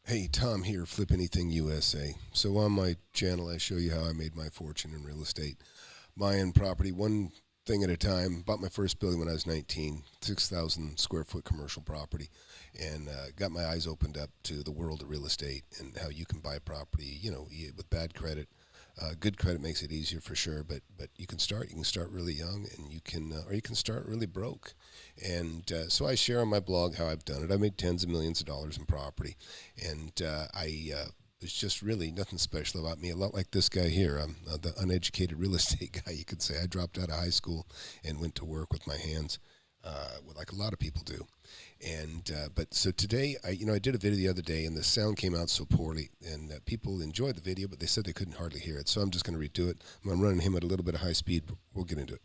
Hey, Tom here, FlipAnythingUSA. So on my channel, I show you how I made my fortune in real estate. Buying property one thing at a time. Bought my first building when I was 19, 6,000 square foot commercial property, and got my eyes opened up to the world of real estate and how you can buy property, with bad credit. Good credit makes it easier for sure, but you can start. You can start really young, and or you can start really broke. And so I share on my blog how I've done it. I made tens of millions of dollars in property, and it's just really nothing special about me. A lot like this guy here. I'm the uneducated real estate guy, you could say. I dropped out of high school and went to work with my hands, like a lot of people do. And but so today, I did a video the other day, and the sound came out so poorly, and people enjoyed the video, but they said they couldn't hardly hear it. So I'm just going to redo it. I'm running him at a little bit of high speed, but we'll get into it.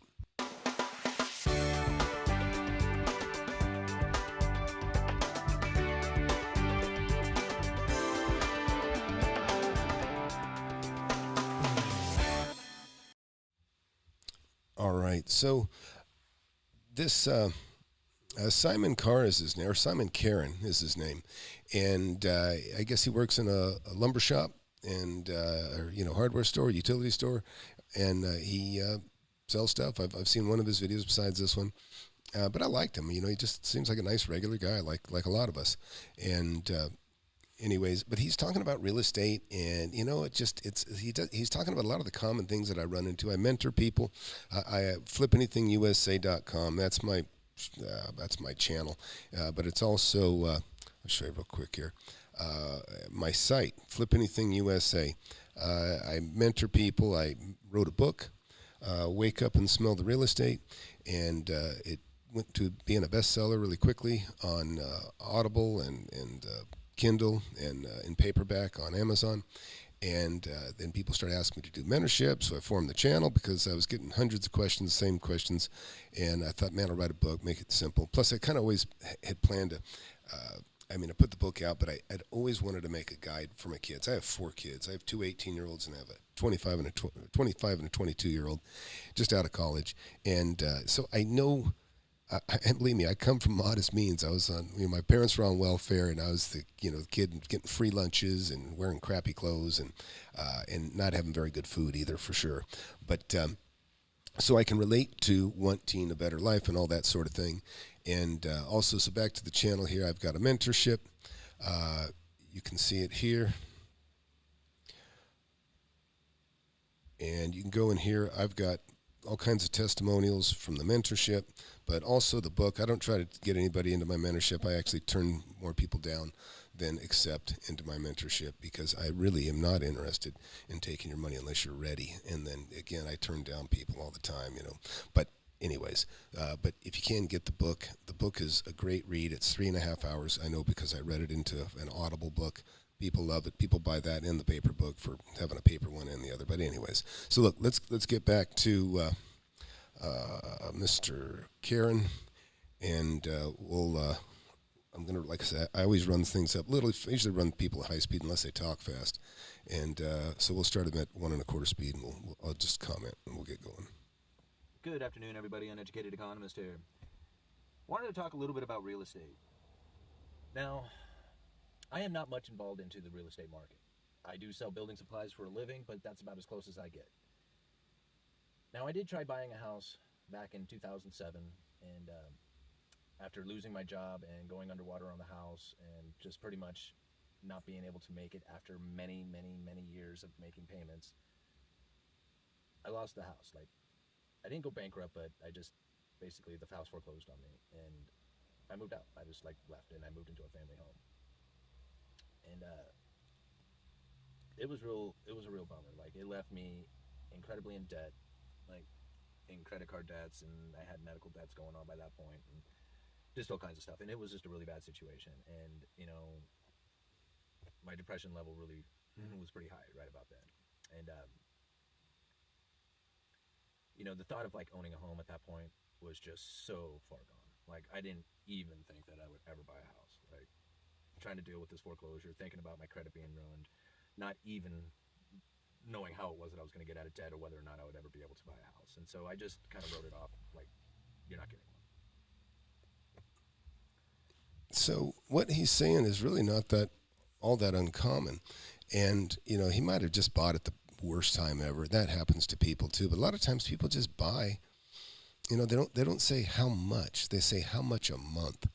All right. So this Simon Carr is his name, or Simon Caron is his name, and I guess he works in a lumber shop and or hardware store, utility store, and he sells stuff. I've seen one of his videos besides this one, but I liked him. He just seems like a nice regular guy, like a lot of us, and. Anyways, but he's talking about real estate, and he's talking about a lot of the common things that I run into. I mentor people. I FlipAnythingUSA.com. That's my channel, but it's also I'll show you real quick here. My site, FlipAnythingUSA. I mentor people. I wrote a book, Wake Up and Smell the Real Estate, and it went to being a bestseller really quickly on Audible and Kindle and in paperback on Amazon. And then people started asking me to do mentorship, so I formed the channel because I was getting hundreds of questions, same questions, and I thought, man, I'll write a book, make it simple. Plus, I kind of always had planned to, I put the book out, but I'd always wanted to make a guide for my kids. I have 4 kids. I have 2 18-year-olds, and I have a 25 and a 22-year-old just out of college. And so I know, and believe me, I come from modest means. I was on, my parents were on welfare, and I was the kid getting free lunches and wearing crappy clothes and not having very good food either, for sure. But so I can relate to wanting a better life and all that sort of thing. And also, so back to the channel here, I've got a mentorship. You can see it here. And you can go in here. I've got all kinds of testimonials from the mentorship, but also the book. I don't try to get anybody into my mentorship. I actually turn more people down than accept into my mentorship, because I really am not interested in taking your money unless you're ready. And then again, I turn down people all the time, But anyways, but if you can get the book is a great read. It's 3.5 hours. I know, because I read it into an Audible book. People love it. People buy that and the paper book for having a paper one and the other. But anyways, so look, let's get back to Mr. Caron, and I'm gonna, like I said, I always run things up. I usually run people at high speed unless they talk fast, and so we'll start them at 1.25 speed, and I'll just comment and we'll get going. Good afternoon, everybody. Uneducated Economist here. Wanted to talk a little bit about real estate. Now, I am not much involved into the real estate market. I do sell building supplies for a living, but that's about as close as I get. Now, I did try buying a house back in 2007, and after losing my job and going underwater on the house and just pretty much not being able to make it after many, many, many years of making payments, I lost the house. I didn't go bankrupt, but basically the house foreclosed on me, and I moved out. I just left, and I moved into a family home. And it was a real bummer. It left me incredibly in debt, in credit card debts, and I had medical debts going on by that point, and just all kinds of stuff. And it was just a really bad situation. And my depression level really was pretty high right about then. And the thought of owning a home at that point was just so far gone. I didn't even think that I would ever buy a house. Trying to deal with this foreclosure, thinking about my credit being ruined, not even knowing how it was that I was going to get out of debt, or whether or not I would ever be able to buy a house. And so I just kind of wrote it off, you're not getting one. So what he's saying is really not that all that uncommon. And, he might have just bought at the worst time ever. That happens to people too. But a lot of times people just buy, they don't say how much. They say how much a month.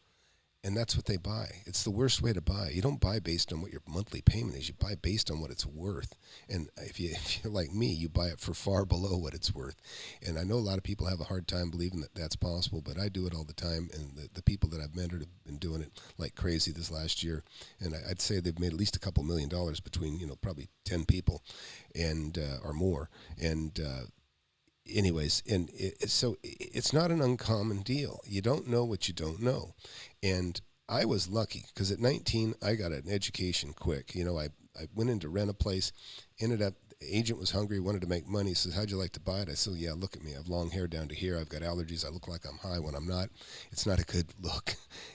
And that's what they buy. It's the worst way to buy. You don't buy based on what your monthly payment is. You buy based on what it's worth. And if you're like me, you buy it for far below what it's worth. And I know a lot of people have a hard time believing that that's possible, but I do it all the time. And the people that I've mentored have been doing it like crazy this last year. And I'd say they've made at least a couple $1 million between, probably 10 people and or more. And anyways, and so it's not an uncommon deal. You don't know what you don't know. And I was lucky because at 19, I got an education quick. I went in to rent a place, ended up, the agent was hungry, wanted to make money. He says, how'd you like to buy it? I said, yeah, look at me. I have long hair down to here. I've got allergies. I look like I'm high when I'm not. It's not a good look.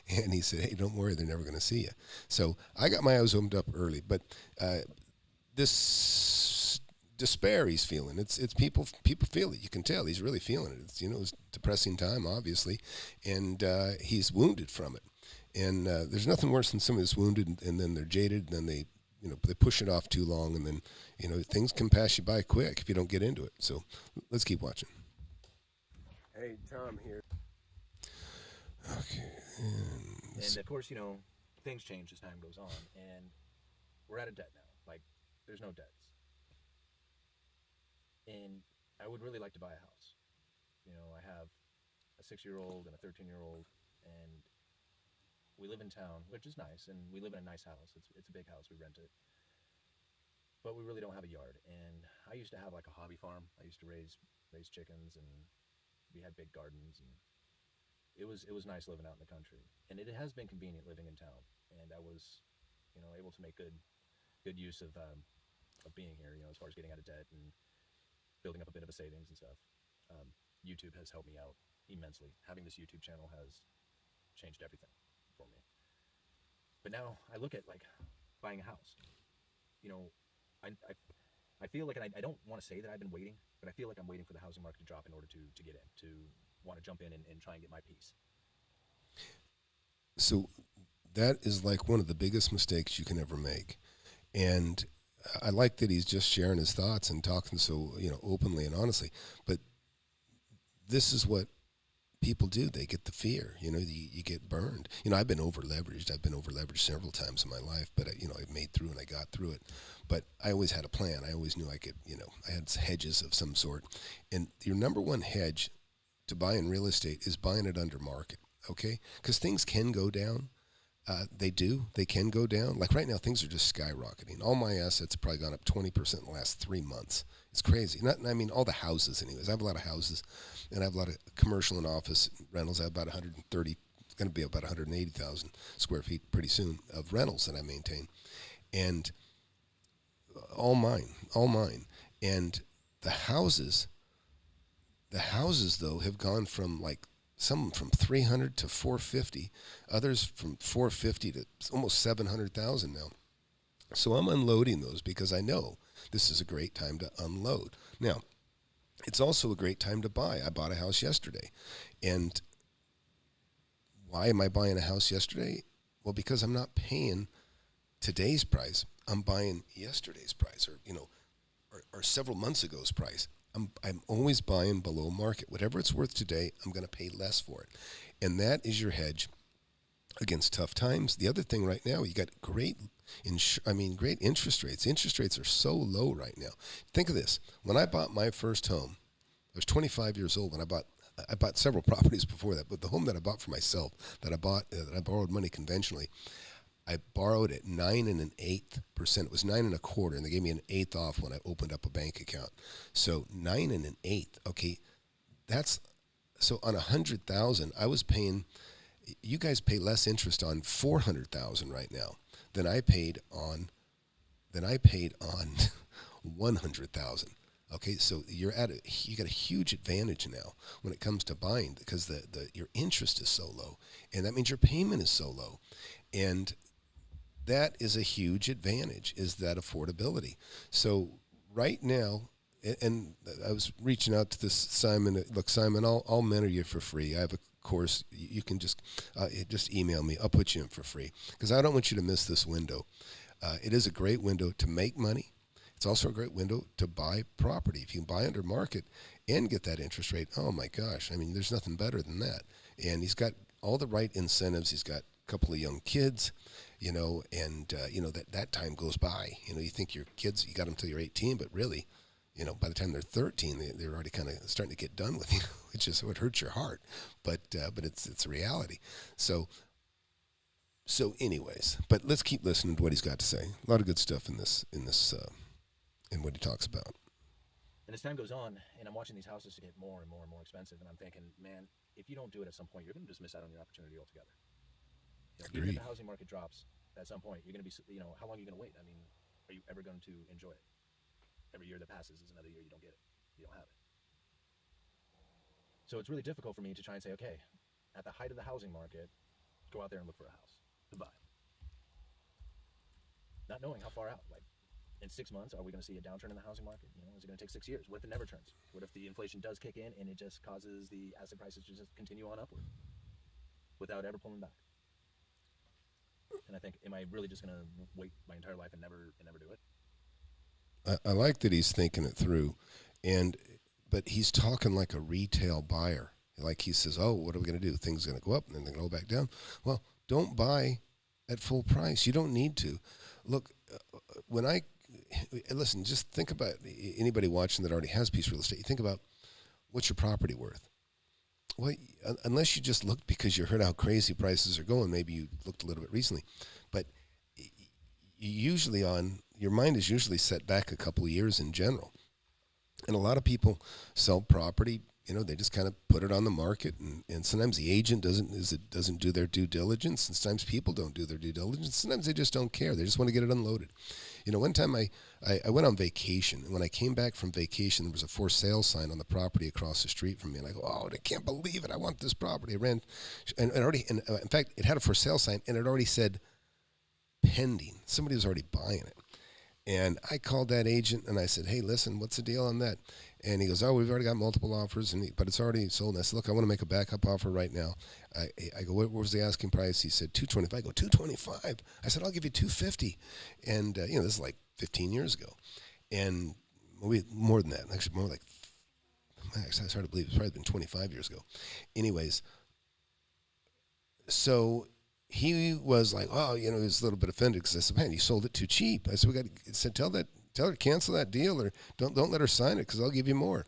And he said, hey, don't worry. They're never going to see you. So I got my eyes opened up early. But this despair he's feeling. It's people feel it. You can tell he's really feeling it. It's it's a depressing time, obviously, and he's wounded from it. And there's nothing worse than somebody that's wounded and then they're jaded and then they push it off too long and then things can pass you by quick if you don't get into it. So let's keep watching. Hey, Tom here. Okay. And of course, things change as time goes on, and we're out of debt now. Like, there's no debts. And I would really like to buy a house. I have a 6-year-old and a 13-year-old, and we live in town, which is nice, and we live in a nice house. It's a big house. We rent it. But we really don't have a yard. And I used to have like a hobby farm. I used to raise chickens, and we had big gardens, and it was nice living out in the country. And it has been convenient living in town. And I was, able to make good use of being here, as far as getting out of debt and building up a bit of a savings and stuff. YouTube has helped me out immensely. Having this YouTube channel has changed everything for me. But now I look at like buying a house. I feel like, and I don't want to say that I've been waiting, but I feel like I'm waiting for the housing market to drop in order to get in, to want to jump in and try and get my piece. So that is like one of the biggest mistakes you can ever make. And I like that he's just sharing his thoughts and talking so, openly and honestly. But this is what people do. They get the fear. You get burned. I've been over-leveraged. I've been over-leveraged several times in my life, but, I made through and I got through it. But I always had a plan. I always knew I could, I had hedges of some sort. And your number one hedge to buy in real estate is buying it under market, okay? Because things can go down. They do. They can go down. Like right now, things are just skyrocketing. All my assets have probably gone up 20% in the last 3 months. It's crazy. All the houses anyways. I have a lot of houses, and I have a lot of commercial and office rentals. I have about 130, it's going to be about 180,000 square feet pretty soon of rentals that I maintain. And all mine. And the houses though have gone from like, some from 300 to 450, others from 450 to almost 700,000 now. So I'm unloading those because I know this is a great time to unload. Now, it's also a great time to buy. I bought a house yesterday. And why am I buying a house yesterday? Well, because I'm not paying today's price. I'm buying yesterday's price or several months ago's price. I'm always buying below market. Whatever it's worth today, I'm going to pay less for it. And that is your hedge against tough times. The other thing right now, you got great interest rates. Interest rates are so low right now. Think of this. When I bought my first home, I was 25 years old when I bought several properties before that, but the home that I bought for myself, that I borrowed money conventionally, I borrowed at 9 1/8%. It was 9 1/4, and they gave me an eighth off when I opened up a bank account. So 9 1/8. Okay, that's so on 100,000. I was paying. You guys pay less interest on 400,000 right now than I paid on 100,000. Okay, so you got a huge advantage now when it comes to buying because your interest is so low, and that means your payment is so low, and that is a huge advantage, is that affordability. So right now, and I was reaching out to this Simon. Look, Simon, I'll mentor you for free. I have a course. You can just email me. I'll put you in for free because I don't want you to miss this window. It is a great window to make money. It's also a great window to buy property. If you can buy under market and get that interest rate, oh my gosh, I mean, there's nothing better than that. And he's got all the right incentives. He's got a couple of young kids, and that time goes by. You think your kids, you got them till you're 18, but really, by the time they're 13, they're already kind of starting to get done with you, which is what hurts your heart. But it's a reality. So anyways, but let's keep listening to what he's got to say. A lot of good stuff in what he talks about. And as time goes on, and I'm watching these houses get more and more and more expensive, and I'm thinking, man, if you don't do it at some point, you're going to just miss out on your opportunity altogether. Even if the housing market drops at some point, you're going to be, how long are you going to wait? I mean, are you ever going to enjoy it? Every year that passes is another year you don't get it. You don't have it. So it's really difficult for me to try and say, okay, at the height of the housing market, go out there and look for a house to buy. Not knowing how far out, like in 6 months, are we going to see a downturn in the housing market? Is it going to take 6 years? What if it never turns? What if the inflation does kick in and it just causes the asset prices to just continue on upward without ever pulling back? And I think, am I really just going to wait my entire life and never do it? I like that he's thinking it through, but he's talking like a retail buyer. Like he says, oh, what are we going to do? Things are going to go up and then they're going to go back down. Well, don't buy at full price. You don't need to. Look, listen, just think about anybody watching that already has piece of real estate. You think about, what's your property worth? Well, unless you just looked because you heard how crazy prices are going, maybe you looked a little bit recently, but your mind is usually set back a couple of years in general. And a lot of people sell property, they just kind of put it on the market, and sometimes the agent doesn't do their due diligence, and sometimes people don't do their due diligence. Sometimes they just don't care. They just want to get it unloaded. One time I went on vacation, and when I came back from vacation, there was a for sale sign on the property across the street from me, and I go, oh, I can't believe it. I want this property. I ran, and in fact, it had a for sale sign, and it already said pending. Somebody was already buying it. And I called that agent and I said, hey, listen, what's the deal on that? And he goes, oh, we've already got multiple offers, but it's already sold. And I said, look, I want to make a backup offer right now. I go, what was the asking price? He said, $225. I go, $225. I said, I'll give you $250. And, this is like 15 years ago. And maybe more than that. Actually, more like, it's hard to believe. It's probably been 25 years ago. Anyways, so he was like, oh, he was a little bit offended because I said, man, you sold it too cheap. I said, tell her to cancel that deal, or don't let her sign it because I'll give you more.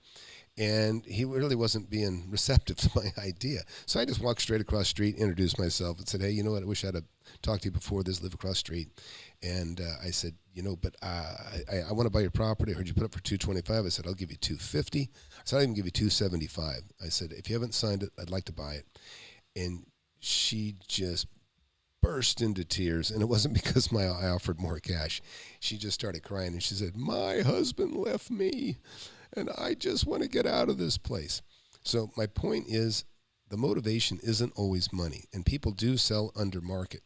And he really wasn't being receptive to my idea. So I just walked straight across the street, introduced myself, and said, hey, you know what? I wish I'd have talked to you before this, live across the street. And I said, but I want to buy your property. I heard you put it for $225. I said, I'll give you $250. I said, I'll even give you $275. I said, if you haven't signed it, I'd like to buy it. And she just burst into tears, and it wasn't because I offered more cash. She just started crying, and she said, my husband left me, and I just want to get out of this place. So my point is, the motivation isn't always money, and people do sell under market.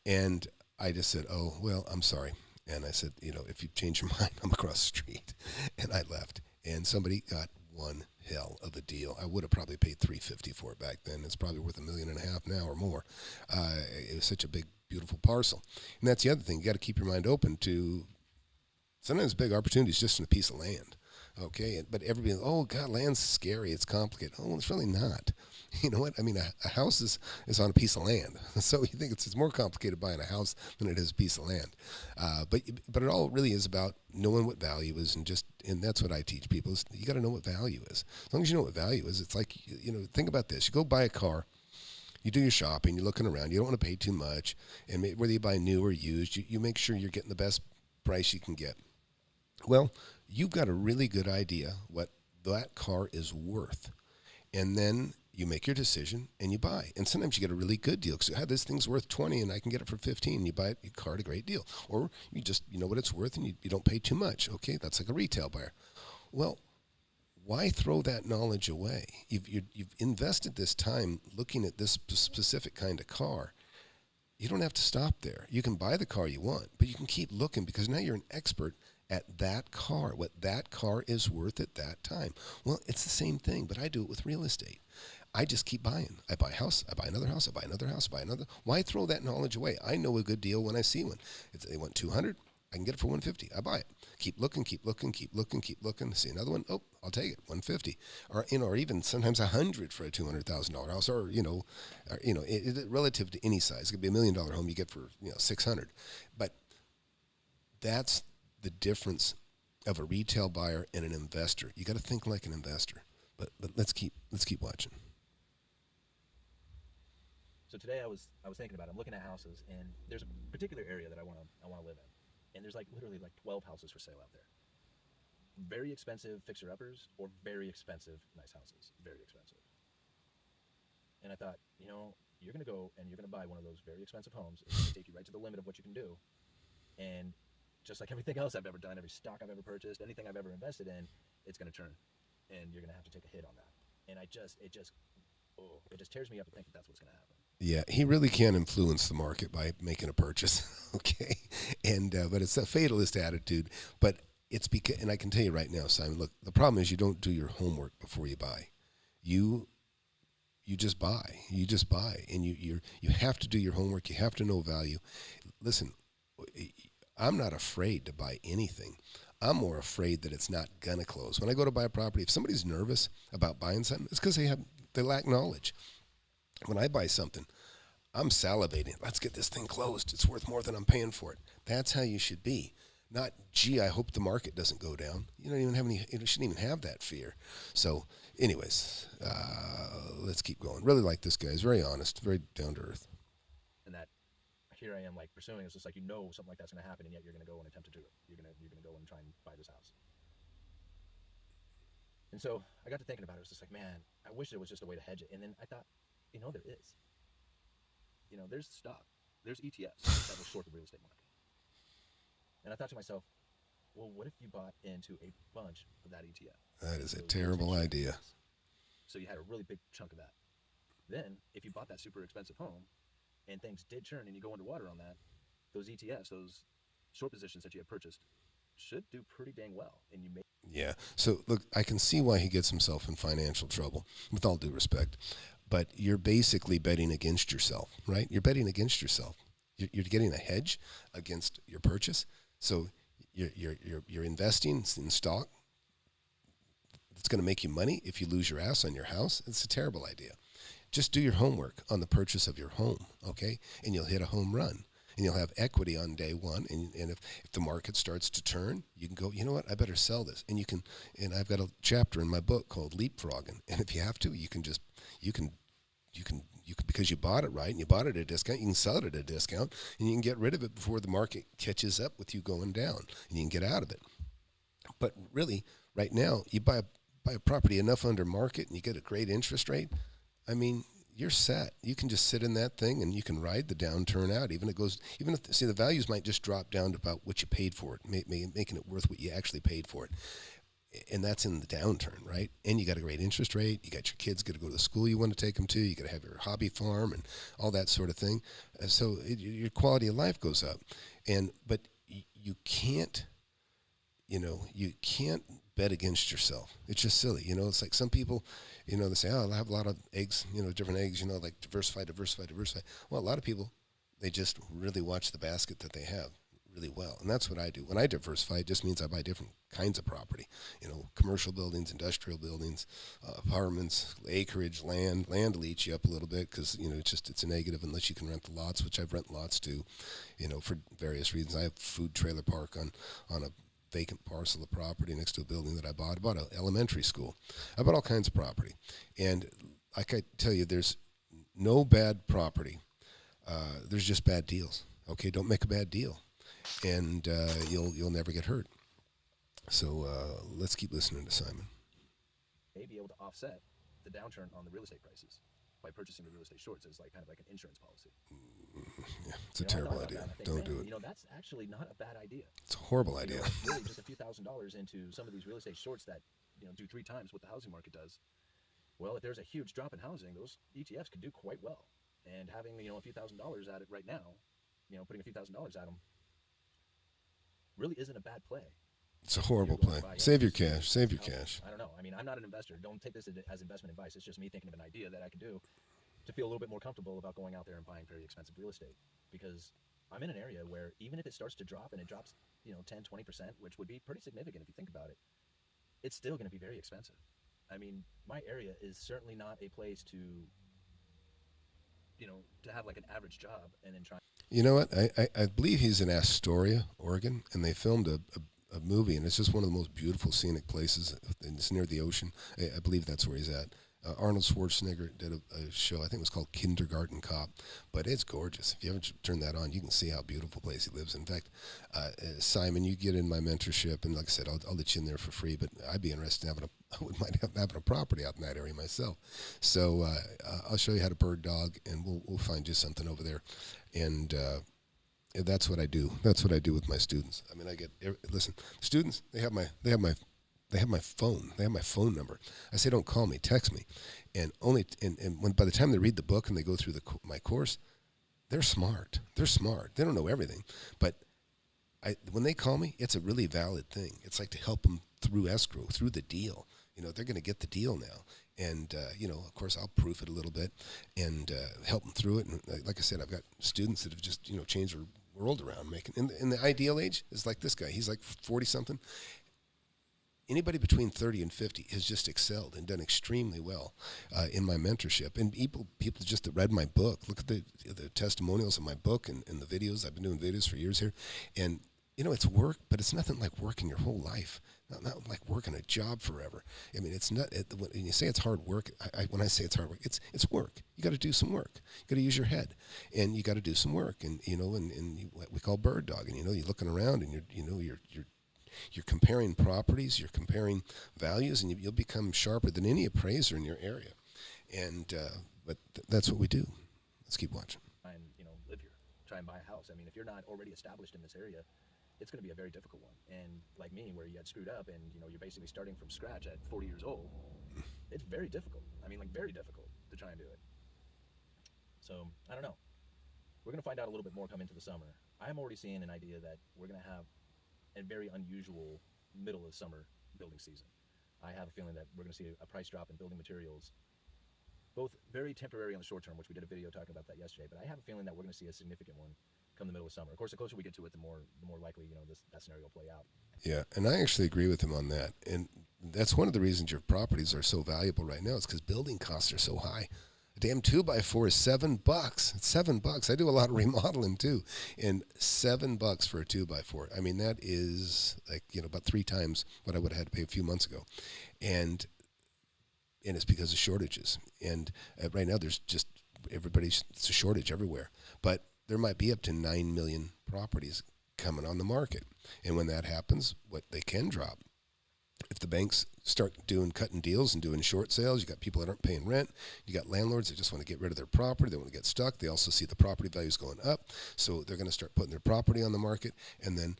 And I just said, oh, well, I'm sorry. And I said, if you change your mind, I'm across the street. And I left, and somebody got one hell of a deal. I would have probably paid $350 for it back then. It's probably worth $1.5 million now or more. It was such a big, beautiful parcel. And that's the other thing. You got to keep your mind open to sometimes big opportunities just in a piece of land. Okay, but everybody, oh God, land's scary. It's complicated. Oh, it's really not. You know what? I mean, a house is on a piece of land. So you think it's more complicated buying a house than it is a piece of land. But it all really is about knowing what value is, and that's what I teach people. Is you got to know what value is. As long as you know what value is, it's like, think about this. You go buy a car. You do your shopping. You're looking around. You don't want to pay too much. And whether you buy new or used, you make sure you're getting the best price you can get. Well, you've got a really good idea what that car is worth. And then you make your decision and you buy. And sometimes you get a really good deal because this thing's worth $20 and I can get it for $15. And you buy your car at a great deal. Or you just, what it's worth and you don't pay too much. Okay, that's like a retail buyer. Well, why throw that knowledge away? You've invested this time looking at this specific kind of car. You don't have to stop there. You can buy the car you want, but you can keep looking because now you're an expert at that car, what that car is worth at that time. Well, it's the same thing, but I do it with real estate. I just keep buying. I buy a house, I buy another house, I buy another house, I buy another. Why throw that knowledge away? I know a good deal when I see one. If they want 200, I can get it for 150. I buy it. Keep looking, keep looking, keep looking, keep looking. See another one? Oh, I'll take it. 150, or or even sometimes 100 for a $200,000 house, or relative to any size. It could be $1 million home you get for 600, but that's the difference of a retail buyer and an investor. You got to think like an investor. But let's keep watching. So today I was thinking about it. I'm looking at houses, and there's a particular area that I want to live in, and there's literally 12 houses for sale out there. Very expensive fixer-uppers or very expensive nice houses. Very expensive. And I thought, you're going to go and you're going to buy one of those very expensive homes. It's going to take you right to the limit of what you can do. And just like everything else I've ever done, every stock I've ever purchased, anything I've ever invested in, it's going to turn. And you're going to have to take a hit on that. And it just tears me up to think that that's what's going to happen. Yeah, he really can influence the market by making a purchase, okay? And but it's a fatalist attitude. But it's because, and I can tell you right now, Simon, look, the problem is you don't do your homework before you buy. You just buy. You just buy, and you have to do your homework. You have to know value. Listen, I'm not afraid to buy anything. I'm more afraid that it's not gonna close. When I go to buy a property, if somebody's nervous about buying something, it's because they lack knowledge. When I buy something, I'm salivating. Let's get this thing closed. It's worth more than I'm paying for it. That's how you should be. Not, gee, I hope the market doesn't go down. You don't even have any. You shouldn't even have that fear. So, anyways, let's keep going. Really like this guy. He's very honest, very down to earth. And that here I am pursuing. It's just something like that's going to happen, and yet you're going to go and attempt to do it. You're going to go and try and buy this house. And so I got to thinking about it. It was just man, I wish there was just a way to hedge it. And then I thought, there is. There's stock. There's ETFs that will short the real estate market. And I thought to myself, well, what if you bought into a bunch of that ETF? That is a terrible idea. So you had a really big chunk of that. Then, if you bought that super expensive home, and things did turn, and you go underwater on that, those ETFs, those short positions that you have purchased, should do pretty dang well. And you may. Yeah. So look, I can see why he gets himself in financial trouble, with all due respect. But you're basically betting against yourself, right? You're betting against yourself. You're getting a hedge against your purchase. So you're investing in stock that's going to make you money if you lose your ass on your house. It's a terrible idea. Just do your homework on the purchase of your home, okay? And you'll hit a home run. And you'll have equity on day one. And if the market starts to turn, you can go, you know what, I better sell this. And you can, and I've got a chapter in my book called Leapfrogging. And if you have to, you can because you bought it right and you bought it at a discount, you can sell it at a discount and you can get rid of it before the market catches up with you going down, and you can get out of it. But really, right now, you buy a property enough under market and you get a great interest rate, I mean, you're set. You can just sit in that thing and you can ride the downturn out. Even if the values might just drop down to about what you paid for it, making it worth what you actually paid for it. And that's in the downturn, right? And you got a great interest rate. You got your kids got to go to the school you want to take them to. You got to have your hobby farm and all that sort of thing. So your quality of life goes up. But you can't bet against yourself. It's just silly. It's like some people, they say, oh, I have a lot of eggs, different eggs, like diversify. Well, a lot of people, they just really watch the basket that they have really well. And that's what I do. When I diversify, it just means I buy different kinds of property, commercial buildings, industrial buildings, apartments, acreage, land. Land will eat you up a little bit because, it's a negative unless you can rent the lots, which I've rent lots to, for various reasons. I have a food trailer park on a vacant parcel of property next to a building that I bought. I bought an elementary school. I bought all kinds of property. And like I tell you, there's no bad property. There's just bad deals. Okay, don't make a bad deal. And you'll never get hurt. So let's keep listening to Simon. May be able to offset the downturn on the real estate prices by purchasing the real estate shorts as kind of like an insurance policy. Yeah, it's a terrible idea. Don't do it. That's actually not a bad idea. It's a horrible idea. Really just a few $1,000s into some of these real estate shorts that do 3 times what the housing market does. Well, if there's a huge drop in housing, those ETFs could do quite well. And having a few $1,000s at it right now, putting a few $1,000s at them, really isn't a bad play. It's a horrible you're going play. to buy in. Save your cash. Save your I don't- cash. I don't know. I mean, I'm not an investor. Don't take this as investment advice. It's just me thinking of an idea that I could do to feel a little bit more comfortable about going out there and buying very expensive real estate. Because I'm in an area where even if it starts to drop and it drops, 10, 20%, which would be pretty significant if you think about it, it's still going to be very expensive. I mean, my area is certainly not a place to have like an average job and then try. You know what? I believe he's in Astoria, Oregon, and they filmed a movie, and it's just one of the most beautiful scenic places. And it's near the ocean. I believe that's where he's at. Arnold Schwarzenegger did a show, I think it was called Kindergarten Cop, but it's gorgeous. If you haven't turned that on, you can see how beautiful place he lives. In fact, Simon, you get in my mentorship, and like I said, I'll let you in there for free, but I'd be interested in having a property out in that area myself. So I'll show you how to bird dog, and we'll find you something over there. And that's what I do. That's what I do with my students. I mean, listen, students, they have my phone. They have my phone number. I say, don't call me, text me. And when by the time they read the book and they go through my course, they're smart. They're smart. They don't know everything. But when they call me, it's a really valid thing. It's like to help them through escrow, through the deal. They're going to get the deal now. And, of course, I'll proof it a little bit and help them through it. And like I said, I've got students that have just, changed their world around. In the ideal age is like this guy. He's like 40-something. Anybody between 30 and 50 has just excelled and done extremely well in my mentorship. And people just that read my book, look at the testimonials of my book and the videos. I've been doing videos for years here. And, it's work, but it's nothing like working your whole life. Not like working a job forever. I mean, it's not. When you say it's hard work, when I say it's hard work, it's work. You got to do some work. You got to use your head, and you got to do some work. And what we call bird dogging. You're looking around, and you're comparing properties, you're comparing values, and you'll become sharper than any appraiser in your area. And but that's what we do. Let's keep watching. And live here, try and buy a house. I mean, if you're not already established in this area, it's going to be a very difficult one. And like me, where you had screwed up, and you're basically starting from scratch at 40 years old, it's very difficult. I mean, like very difficult to try and do it. So I don't know. We're going to find out a little bit more come into the summer. I'm already seeing an idea that we're going to have a very unusual middle of summer building season. I have a feeling that we're going to see a price drop in building materials, both very temporary on the short term, which we did a video talking about that yesterday, but I have a feeling that we're going to see a significant one come the middle of summer. Of course, the closer we get to it, the more likely that scenario will play out. Yeah, and I actually agree with him on that. And that's one of the reasons your properties are so valuable right now is because building costs are so high. A damn 2x4 is $7. It's $7. I do a lot of remodeling too, and $7 for a 2x4. I mean, that is like about 3 times what I would have had to pay a few months ago, and it's because of shortages. And right now, there's just it's a shortage everywhere. But there might be up to 9 million properties coming on the market, and when that happens, what they can drop. If the banks start cutting deals and doing short sales, you got people that aren't paying rent. You got landlords that just want to get rid of their property. They want to get stuck. They also see the property values going up. So they're going to start putting their property on the market, and then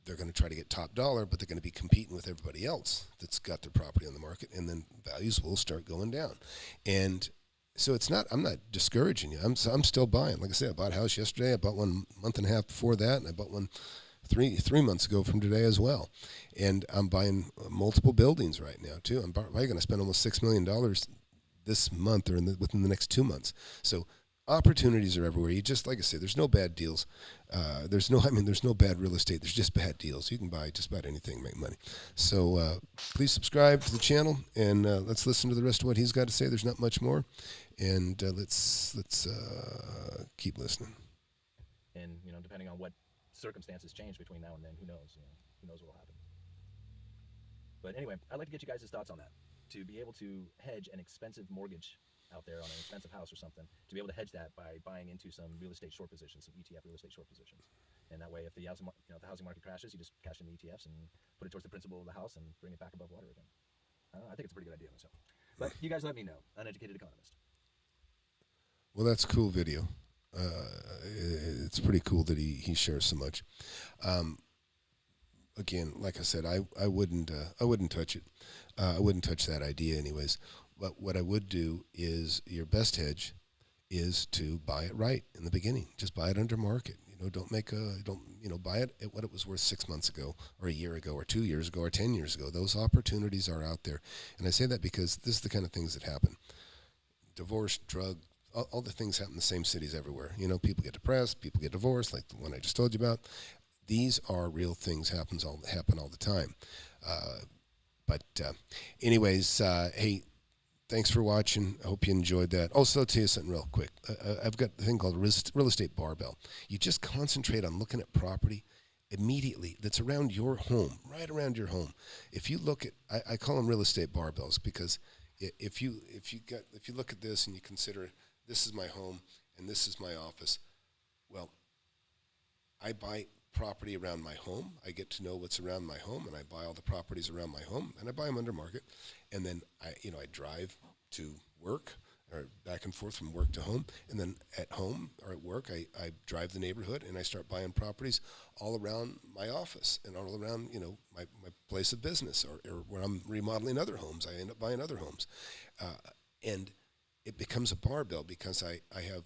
they're going to try to get top dollar, but they're going to be competing with everybody else that's got their property on the market, and then values will start going down. And so I'm not discouraging you. I'm still buying. Like I said, I bought a house yesterday. I bought one month and a half before that, and I bought one three months ago from today as well. And I'm buying multiple buildings right now too. I'm probably going to spend almost $6 million this month or within the next 2 months. So opportunities are everywhere. You just, like I said, there's no bad deals. There's no bad real estate. There's just bad deals. You can buy just about anything and make money. So please subscribe to the channel, and let's listen to the rest of what he's got to say. There's not much more, and let's keep listening. And depending on what circumstances change between now and then, who knows? Who knows what will happen. But anyway, I'd like to get you guys' thoughts on that. To be able to hedge an expensive mortgage out there on an expensive house or something, to be able to hedge that by buying into some real estate short positions, some ETF real estate short positions. And that way, if the housing market crashes, you just cash in the ETFs and put it towards the principal of the house and bring it back above water again. I think it's a pretty good idea myself. But you guys let me know. Uneducated Economist. Well, that's a cool video. It's pretty cool that he shares so much. Again, like I said, I wouldn't touch it. I wouldn't touch that idea anyways. But what I would do is your best hedge is to buy it right in the beginning. Just buy it under market. Don't buy it at what it was worth 6 months ago, or a year ago, or 2 years ago, or 10 years ago. Those opportunities are out there, and I say that because this is the kind of things that happen: divorce, drug, all the things happen in the same cities everywhere. People get depressed, people get divorced, like the one I just told you about. These are real things happen all the time. Anyways, hey, thanks for watching. I hope you enjoyed that. Also, I'll tell you something real quick. I've got a thing called real estate barbell. You just concentrate on looking at property immediately that's around your home, right around your home. If you look at, I call them real estate barbells, because if you look at this and you consider this is my home and this is my office, well, I buy property around my home. I get to know what's around my home, and I buy all the properties around my home, and I buy them under market. And then I drive to work, or back and forth from work to home, and then at home or at work, I drive the neighborhood, and I start buying properties all around my office and all around my place of business, or where I'm remodeling other homes. I end up buying other homes, and it becomes a barbell, because I have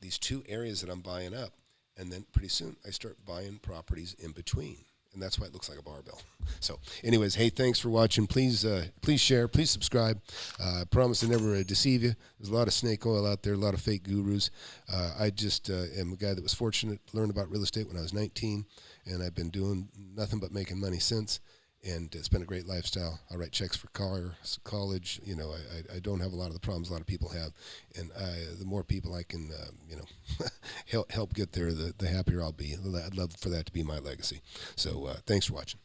these two areas that I'm buying up. And then pretty soon I start buying properties in between. And that's why it looks like a barbell. So anyways, hey, thanks for watching. Please share, please subscribe. I promise to never deceive you. There's a lot of snake oil out there, a lot of fake gurus. I just am a guy that was fortunate to learn about real estate when I was 19. And I've been doing nothing but making money since. And it's been a great lifestyle. I write checks for college. I don't have a lot of the problems a lot of people have. And the more people I can, help get there, the happier I'll be. I'd love for that to be my legacy. So thanks for watching.